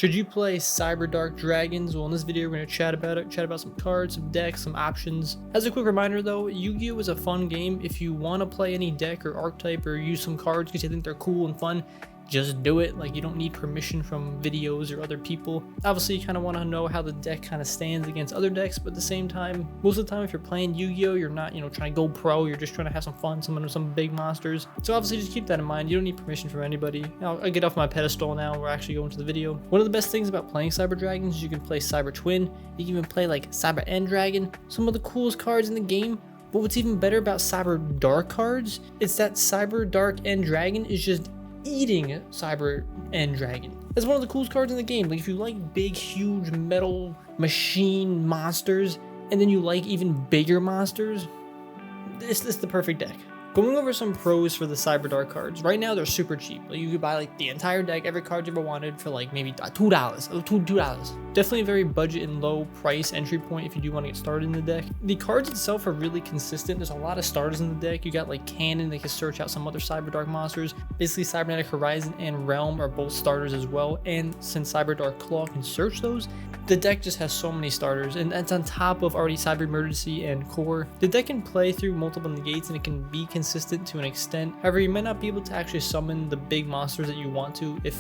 Should you play Cyberdark dragons? Well, in this video, we're going to chat about it, chat about some cards, some decks, some options. As a quick reminder though, Yu-Gi-Oh is a fun game. If you want to play any deck or archetype or use some cards because you think they're cool and fun, just do it. Like, you don't need permission from videos or other people. Obviously, you kind of want to know how the deck kind of stands against other decks, but at the same time, most of the time if you're playing Yu-Gi-Oh, you're not, trying to go pro, you're just trying to have some fun, summon some big monsters. So obviously just keep that in mind. You don't need permission from anybody. I get off my pedestal now. We're actually going to the video. One of the best things about playing Cyber Dragons is you can play Cyber Twin. You can even play like Cyber End Dragon, some of the coolest cards in the game. But what's even better about Cyber Dark cards, it's that Cyber Dark End Dragon is just eating Cyber End Dragon. That's one of the coolest cards in the game. Like, if you like big, huge metal machine monsters, and then you like even bigger monsters, this is the perfect deck. Going over some pros for the Cyberdark cards. Right now, they're super cheap. Like, you could buy like the entire deck, every card you ever wanted, for like maybe $2. Definitely a very budget and low price entry point if you do want to get started in the deck. The cards itself are really consistent. There's a lot of starters in the deck. You got like Cannon that can search out some other Cyberdark monsters. Basically, Cybernetic Horizon and Realm are both starters as well. And since Cyberdark Claw can search those, the deck just has so many starters, and that's on top of already Cyber Emergency and Core. The deck can play through multiple negates and it can be consistent to an extent. However, you might not be able to actually summon the big monsters that you want to if,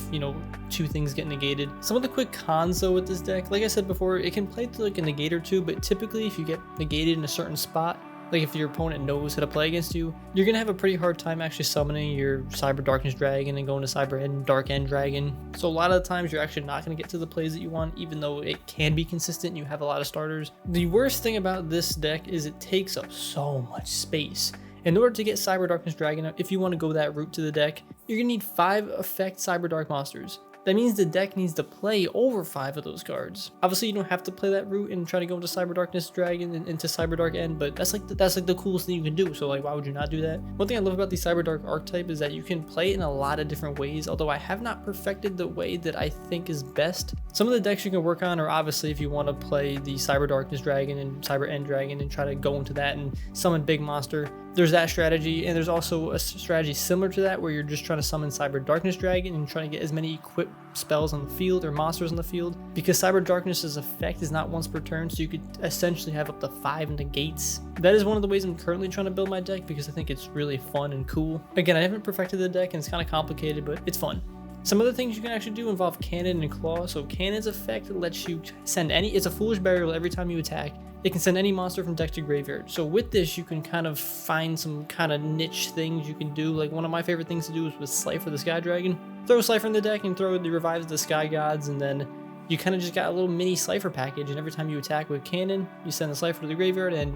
two things get negated. Some of the quick cons though with this deck, like I said before, it can play through like a negate or two, but typically if you get negated in a certain spot, like if your opponent knows how to play against you, you're gonna have a pretty hard time actually summoning your Cyber Darkness Dragon and going to Cyber Dark End Dragon. So a lot of the times you're actually not gonna get to the plays that you want, even though it can be consistent and you have a lot of starters. The worst thing about this deck is it takes up so much space. In order to get Cyber Darkness Dragon, if you want to go that route to the deck, you're gonna need 5 effect Cyber Dark monsters. That means the deck needs to play over 5 of those cards. Obviously, you don't have to play that route and try to go into Cyber Darkness Dragon and into Cyber Dark End, but that's like the coolest thing you can do. So like, why would you not do that? One thing I love about the Cyber Dark archetype is that you can play it in a lot of different ways, although I have not perfected the way that I think is best. Some of the decks you can work on are obviously if you want to play the Cyber Darkness Dragon and Cyber End Dragon and try to go into that and summon big monster. There's that strategy, and there's also a strategy similar to that where you're just trying to summon Cyber Darkness Dragon and trying to get as many equipped spells on the field or monsters on the field, because Cyber Darkness's effect is not once per turn, so you could essentially have up to 5 negates. That is one of the ways I'm currently trying to build my deck because I think it's really fun and cool. Again, I haven't perfected the deck and it's kind of complicated, but it's fun. Some other things you can actually do involve Cannon and Claw. So Cannon's effect lets you send it's a foolish burial every time you attack. It can send any monster from deck to graveyard. So with this, you can kind of find some kind of niche things you can do. Like, one of my favorite things to do is with Slifer the Sky Dragon. Throw a Slifer in the deck and throw the Revives the Sky Gods, and then you kind of just got a little mini Slifer package, and every time you attack with Cannon, you send the Slifer to the graveyard, and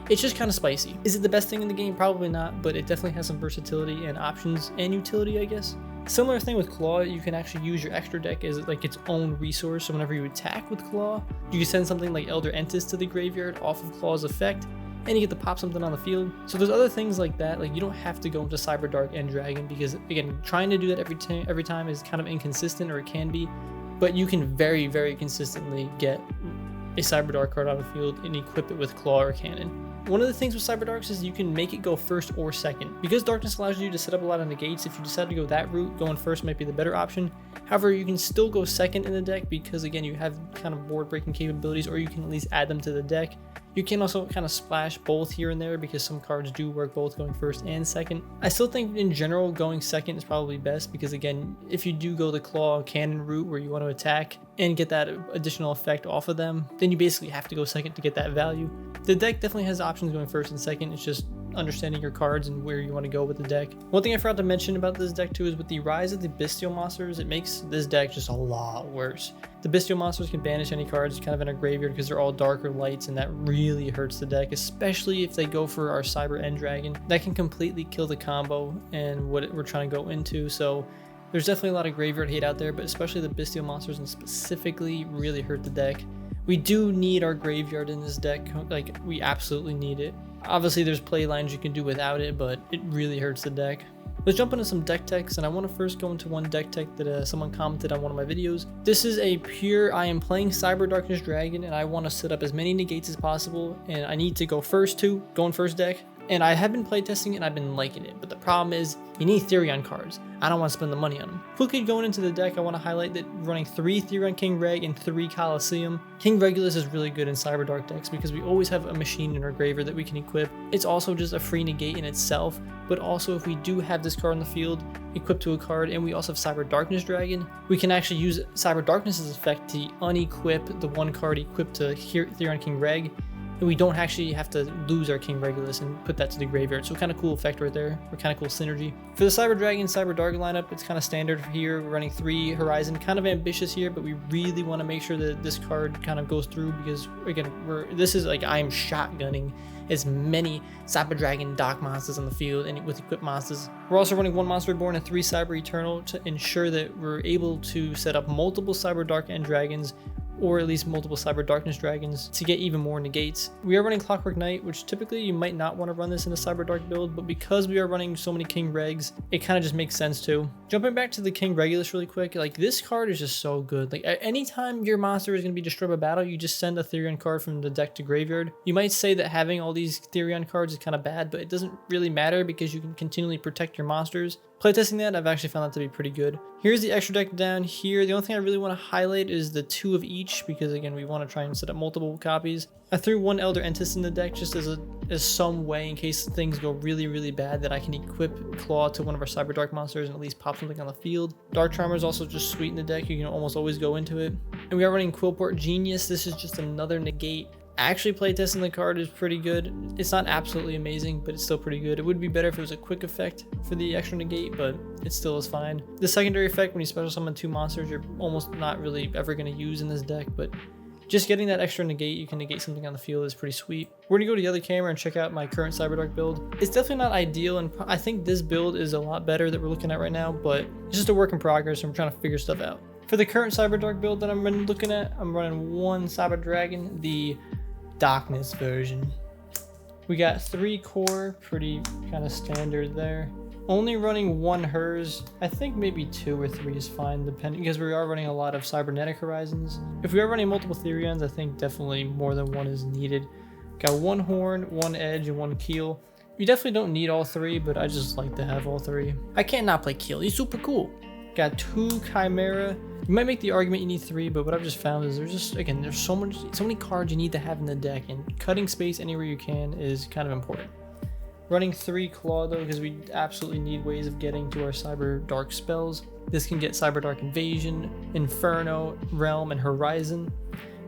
it's just kind of spicy. Is it the best thing in the game? Probably not, but it definitely has some versatility and options and utility, I guess. Similar thing with Claw, you can actually use your extra deck as like its own resource. So whenever you attack with Claw, you can send something like Elder Entis to the graveyard off of Claw's effect, and you get to pop something on the field. So there's other things like that. Like, you don't have to go into Cyber Dark End Dragon because, again, trying to do that every time is kind of inconsistent, or it can be. But you can very, very consistently get a Cyber Dark card on the field and equip it with Claw or Cannon. One of the things with Cyberdarks is you can make it go first or second. Because Darkness allows you to set up a lot of negates, if you decide to go that route, going first might be the better option. However, you can still go second in the deck because, again, you have kind of board breaking capabilities, or you can at least add them to the deck. You can also kind of splash both here and there because some cards do work both going first and second. I still think in general going second is probably best because, again, if you do go the Claw Cannon route where you want to attack and get that additional effect off of them, then you basically have to go second to get that value. The deck definitely has options going first and second. It's just understanding your cards and where you want to go with the deck. One thing I forgot to mention about this deck too is with the rise of the bestial monsters, it makes this deck just a lot worse. The bestial monsters can banish any cards kind of in a graveyard because they're all darker lights, and that really hurts the deck, especially if they go for our Cyber End Dragon. That can completely kill the combo and what we're trying to go into. So there's definitely a lot of graveyard hate out there, but especially the bestial monsters and specifically really hurt the deck. We do need our graveyard in this deck. Like, we absolutely need it. Obviously, there's play lines you can do without it, but it really hurts the deck. Let's jump into some deck techs, and I want to first go into one deck tech that someone commented on one of my videos. This is a pure, I am playing Cyber Darkness Dragon, and I want to set up as many negates as possible, and I need to go first too, going first deck. And I have been playtesting it and I've been liking it, but the problem is you need Therion cards. I don't want to spend the money on them. Quickly going into the deck, I want to highlight that running 3 Therion King Reg and 3 Colosseum. King Regulus is really good in Cyberdark decks because we always have a machine in our graveyard that we can equip. It's also just a free negate in itself, but also if we do have this card on the field equipped to a card and we also have Cyber Darkness Dragon, we can actually use Cyber Darkness's effect to unequip the one card equipped to Therion King Reg. And we don't actually have to lose our King Regulus and put that to the graveyard. So kind of cool effect right there, or kind of cool synergy. For the Cyber Dragon, Cyber Dark lineup, it's kind of standard here. We're running 3 Horizon, kind of ambitious here, but we really want to make sure that this card kind of goes through because again, this is like I am shotgunning as many Cyber Dragon Dark monsters on the field and with equipped monsters. We're also running 1 Monster Reborn and 3 Cyber Eternal to ensure that we're able to set up multiple Cyber Dark End Dragons, or at least multiple Cyber Darkness Dragons to get even more negates. We are running Clockwork Knight, which typically you might not want to run this in a Cyber Dark build, but because we are running so many King Regs, it kind of just makes sense too. Jumping back to the King Regulus really quick, like this card is just so good. Like anytime your monster is going to be destroyed by battle, you just send a Therion card from the deck to graveyard. You might say that having all these Therion cards is kind of bad, but it doesn't really matter because you can continually protect your monsters. Playtesting that, I've actually found that to be pretty good. Here's the extra deck down here. The only thing I really want to highlight is the 2 of each because again, we want to try and set up multiple copies. I threw 1 Elder Entis in the deck just as some way in case things go really bad that I can equip Claw to one of our Cyber Dark monsters and at least pop something on the field. Dark Charmer is also just sweet in the deck. You can almost always go into it. And we are running Quillport Genius. This is just another negate. Actually, playtesting the card is pretty good. It's not absolutely amazing, but it's still pretty good. It would be better if it was a quick effect for the extra negate, but it still is fine. The secondary effect, when you special summon 2 monsters, you're almost not really ever going to use in this deck, but just getting that extra negate, you can negate something on the field, is pretty sweet. We're going to go to the other camera and check out my current Cyberdark build. It's definitely not ideal, and I think this build is a lot better that we're looking at right now, but it's just a work in progress, and we're trying to figure stuff out. For the current Cyberdark build that I'm looking at, I'm running 1 Cyber Dragon, the Darkness version. We got 3 core, pretty kind of standard there. Only running 1 hers. I think maybe 2 or 3 is fine, depending, because we are running a lot of Cybernetic Horizons. If we are running multiple Therions, I think definitely more than 1 is needed. Got 1 horn, 1 edge, and 1 keel. You definitely don't need all 3, but I just like to have all 3. I can't not play keel. He's super cool. Got 2 Chimera. You might make the argument you need 3, but what I've just found is there's just, again, there's so many cards you need to have in the deck, and cutting space anywhere you can is kind of important. Running 3 Claw though, because we absolutely need ways of getting to our Cyber Dark spells. This can get Cyber Dark Invasion, Inferno, Realm, and Horizon.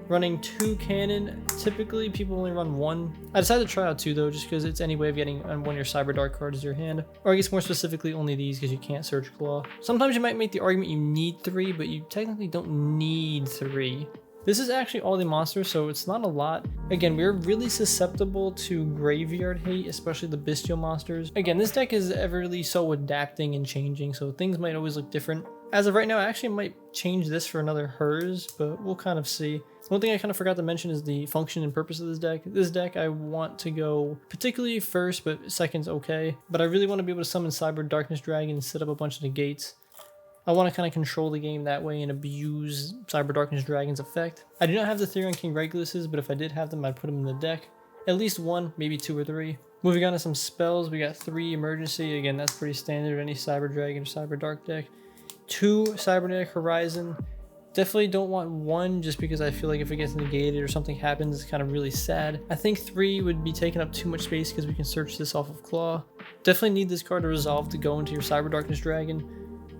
Running 2 Cannon. Typically people only run 1. I decided to try out 2 though, just because it's any way of getting on 1 of your Cyber Dark cards to your hand. Or I guess more specifically only these, because you can't search Claw. Sometimes you might make the argument you need 3, but you technically don't need 3. This is actually all the monsters, so it's not a lot. Again, we're really susceptible to graveyard hate, especially the bestial monsters. Again, this deck is everly so adapting and changing, so things might always look different. As of right now, I actually might change this for another hers, but we'll kind of see. One thing I kind of forgot to mention is the function and purpose of this deck. This deck, I want to go particularly first, but second's okay. But I really want to be able to summon Cyber Darkness Dragon and set up a bunch of negates. I want to kind of control the game that way and abuse Cyber Darkness Dragon's effect. I do not have the Therion King Reguluses, but if I did have them, I'd put them in the deck. At least 1, maybe 2 or 3. Moving on to some spells, we got 3 Emergency. Again, that's pretty standard any Cyber Dragon or Cyber Dark deck. 2 Cybernetic Horizon. Definitely don't want 1 just because I feel like if it gets negated or something happens, it's kind of really sad. I think 3 would be taking up too much space because we can search this off of Claw. Definitely need this card to resolve to go into your Cyber Darkness Dragon.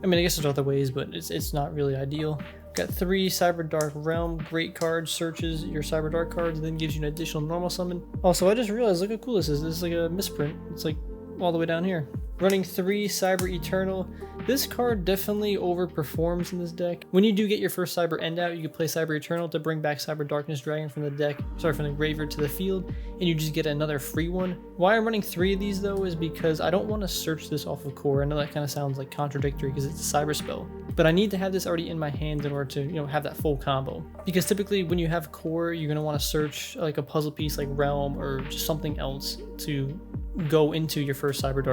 I mean, I guess there's other ways, but it's not really ideal. Got 3 Cyber Dark Realm, great card, searches your Cyber Dark cards, then gives you an additional normal summon. Also, I just realized, look how cool this is. This is like a misprint. It's like all the way down here. Running 3 Cyber Eternal. This card definitely overperforms in this deck. When you do get your first Cyber End out, you can play Cyber Eternal to bring back Cyber Darkness Dragon from the deck, from the graveyard to the field, and you just get another free one. Why I'm running 3 of these though is because I don't want to search this off of core. I know that kind of sounds like contradictory because it's a cyber spell, but I need to have this already in my hands in order to, have that full combo. Because typically when you have core, you're going to want to search like a puzzle piece like Realm or just something else to go into your first Cyber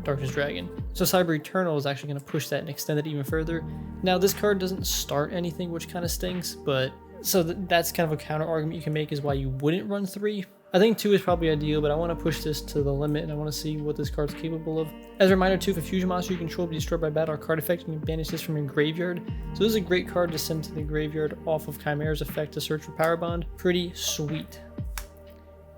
Darkness Dragon. So Cyber Eternal is actually going to push that and extend it even further. Now this card doesn't start anything, which kind of stinks, but so that's kind of a counter argument you can make is why you wouldn't run 3. I think 2 is probably ideal, but I want to push this to the limit and I want to see what this card's capable of. As a reminder too, if a fusion monster you control be destroyed by battle or card effect, you can banish this from your graveyard. So this is a great card to send to the graveyard off of Chimera's effect to search for Power Bond. Pretty sweet.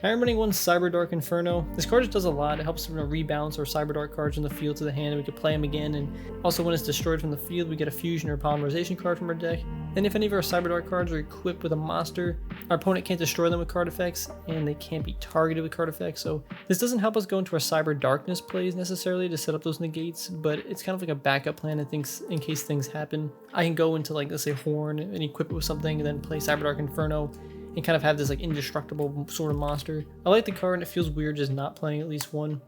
I'm running one Cyberdark Inferno. This card just does a lot. It helps to rebalance our Cyberdark cards from the field to the hand, and we can play them again. And also when it's destroyed from the field, we get a fusion or polymerization card from our deck. And if any of our Cyberdark cards are equipped with a monster, our opponent can't destroy them with card effects, and they can't be targeted with card effects. So this doesn't help us go into our Cyber Darkness plays necessarily to set up those negates, but it's kind of like a backup plan in case things happen. I can go into, like, let's say Horn and equip it with something, and then play Cyberdark Inferno and kind of have this like indestructible sort of monster. I like the card, and it feels weird just not playing at least one.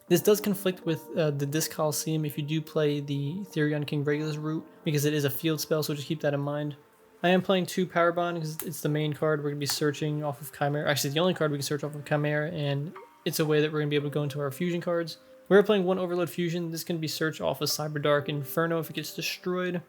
This does conflict with the Disc Coliseum if you do play the Therion King Regulus route, because it is a field spell, so just keep that in mind. I am playing 2 Power Bond because it's the main card we're going to be searching off of Chimera. Actually, the only card we can search off of Chimera, and it's a way that we're going to be able to go into our fusion cards. We're playing 1 Overload Fusion. This can be searched off of Cyberdark Inferno if it gets destroyed.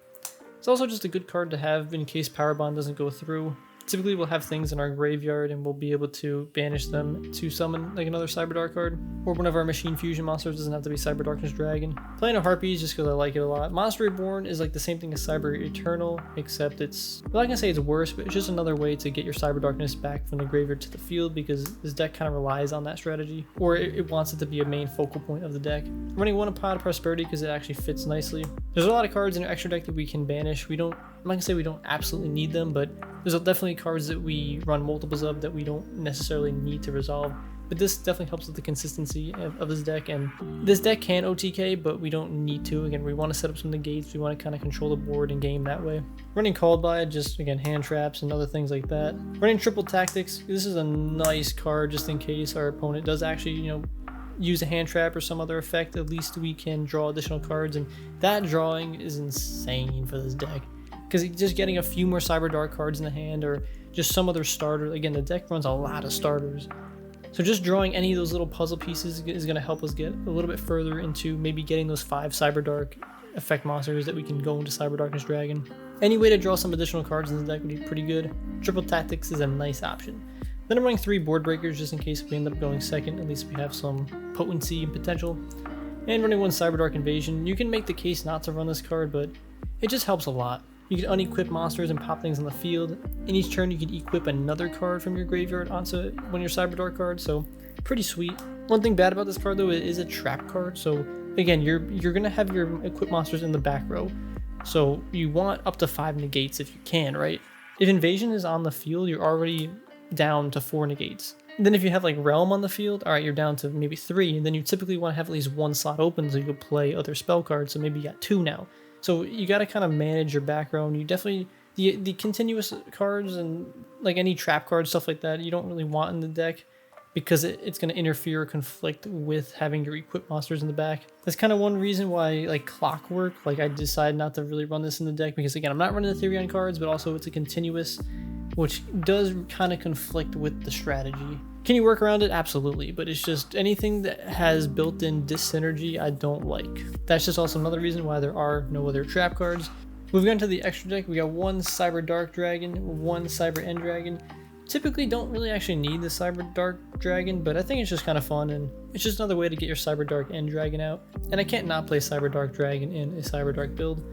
It's also just a good card to have in case Power Bond doesn't go through. Typically we'll have things in our graveyard and we'll be able to banish them to summon like another Cyberdark card, or one of our machine fusion monsters. Doesn't have to be Cyberdarkness Dragon. Playing a Harpies just because I like it a lot. Monster Reborn is like the same thing as Cyber Eternal, except it's, I'm not gonna say it's worse, but it's just another way to get your Cyberdarkness back from the graveyard to the field, because this deck kind of relies on that strategy, or it wants it to be a main focal point of the deck. I'm running 1 Pot of Prosperity because it actually fits nicely. There's a lot of cards in our extra deck that we can banish. I'm not gonna say we don't absolutely need them, but there's definitely cards that we run multiples of that we don't necessarily need to resolve. But this definitely helps with the consistency of this deck, and this deck can OTK, but we don't need to. Again, we want to set up some negates, we want to kind of control the board and game that way. Running Called By, just again hand traps and other things like that. Running Triple Tactics, this is a nice card just in case our opponent does actually, use a hand trap or some other effect. At least we can draw additional cards, and that drawing is insane for this deck, because just getting a few more Cyberdark cards in the hand, or just some other starter. Again, the deck runs a lot of starters, so just drawing any of those little puzzle pieces is going to help us get a little bit further into maybe getting those 5 Cyberdark effect monsters that we can go into Cyberdarkness Dragon. Any way to draw some additional cards in the deck would be pretty good. Triple Tactics is a nice option. Then I'm running 3 Board Breakers just in case we end up going second. At least we have some potency and potential. And running 1 Cyberdark Invasion. You can make the case not to run this card, but it just helps a lot. You can unequip monsters and pop things on the field. In each turn, you can equip another card from your graveyard onto one of your Cyberdark cards, so pretty sweet. One thing bad about this card, though, it is a trap card. So again, you're gonna have your equip monsters in the back row, so you want up to 5 negates if you can, right? If Invasion is on the field, you're already down to 4 negates. And then if you have like Realm on the field, all right, you're down to maybe 3, and then you typically want to have at least 1 slot open so you can play other spell cards. So maybe you got 2 now. So you got to kind of manage your back row, and you definitely, the continuous cards and like any trap cards, stuff like that, you don't really want in the deck, because it's going to interfere or conflict with having your equip monsters in the back. That's kind of one reason why, like Clockwork, like I decided not to really run this in the deck, because again, I'm not running the Therion cards, but also it's a continuous, which does kind of conflict with the strategy. Can you work around it? Absolutely, but it's just anything that has built-in dyssynergy I don't like. That's just also another reason why there are no other trap cards. Moving on to the extra deck, we got 1 Cyberdark Dragon, 1 Cyber End Dragon. Typically don't really actually need the Cyberdark Dragon, but I think it's just kind of fun, and it's just another way to get your Cyberdark End Dragon out. And I can't not play Cyberdark Dragon in a Cyberdark build.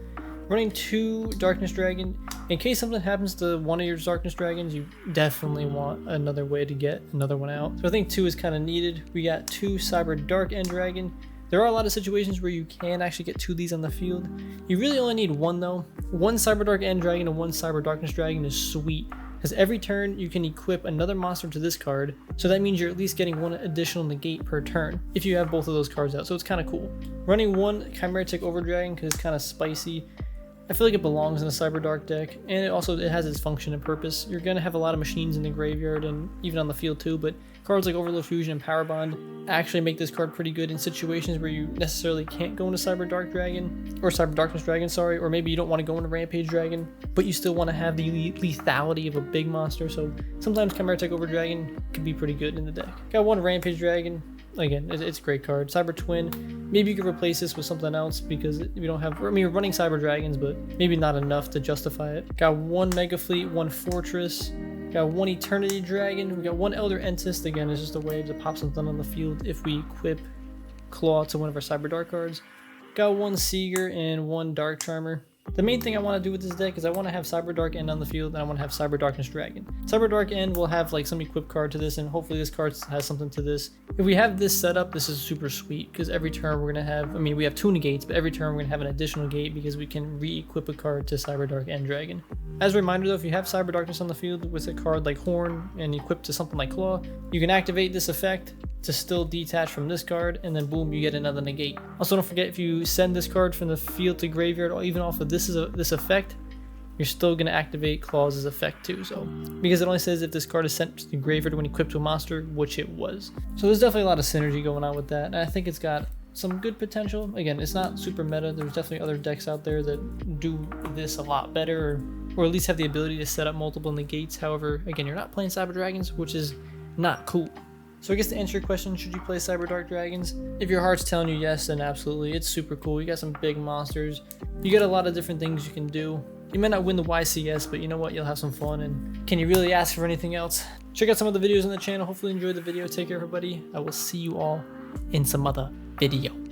Running 2 Darkness Dragon. In case something happens to one of your Darkness Dragons, you definitely want another way to get another one out. So I think 2 is kind of needed. We got 2 Cyberdark End Dragon. There are a lot of situations where you can actually get 2 of these on the field. You really only need 1 though. 1 Cyberdark End Dragon and 1 Cyber Darkness Dragon is sweet, because every turn you can equip another monster to this card, so that means you're at least getting 1 additional negate per turn if you have both of those cards out, so it's kind of cool. Running 1 Chimeritic Overdragon because it's kind of spicy. I feel like it belongs in a Cyberdark deck, and it has its function and purpose. You're going to have a lot of machines in the graveyard and even on the field too, but cards like Overload Fusion and Power Bond actually make this card pretty good in situations where you necessarily can't go into Cyberdark Dragon, or Cyberdarkness Dragon, sorry, or maybe you don't want to go into Rampage Dragon, but you still want to have the lethality of a big monster, so sometimes Chimeritic Overdragon can be pretty good in the deck. Got 1 Rampage Dragon. Again, it's a great card. Cyber Twin, maybe you could replace this with something else, because we don't have, I mean, we're running Cyber Dragons, but maybe not enough to justify it. Got 1 Mega Fleet, 1 Fortress, Got one Eternity Dragon. We got one Elder Entist. Again, it's just a way to pop something on the field if we equip Claw to one of our Cyberdark cards. Got one Seeger and one Dark Charmer. The main thing I want to do with this deck is I want to have Cyberdark End on the field, and I want to have Cyberdarkness Dragon. Cyberdark End will have like some equip card to this, and hopefully this card has something to this. If we have this set up, this is super sweet, because every turn we're going to have, I mean, we have 2 negates, but every turn we're going to have an additional gate because we can re-equip a card to Cyberdark End Dragon. As a reminder though, if you have Cyberdarkness on the field with a card like Horn and equipped to something like Claw, you can activate this effect to still detach from this card, and then boom, you get another negate. Also, don't forget, if you send this card from the field to graveyard or even off of this effect, you're still going to activate Claw's effect too. So because it only says if this card is sent to the graveyard when equipped to a monster, which it was. So there's definitely a lot of synergy going on with that, and I think it's got some good potential. Again, it's not super meta. There's definitely other decks out there that do this a lot better, or at least have the ability to set up multiple negates. However, again, you're not playing Cyber Dragons, which is not cool. So I guess to answer your question, should you play Cyberdark Dragons? If your heart's telling you yes, then absolutely. It's super cool. You got some big monsters. You got a lot of different things you can do. You might not win the YCS, but you know what? You'll have some fun. And can you really ask for anything else? Check out some of the videos on the channel. Hopefully you enjoyed the video. Take care, everybody. I will see you all in some other video.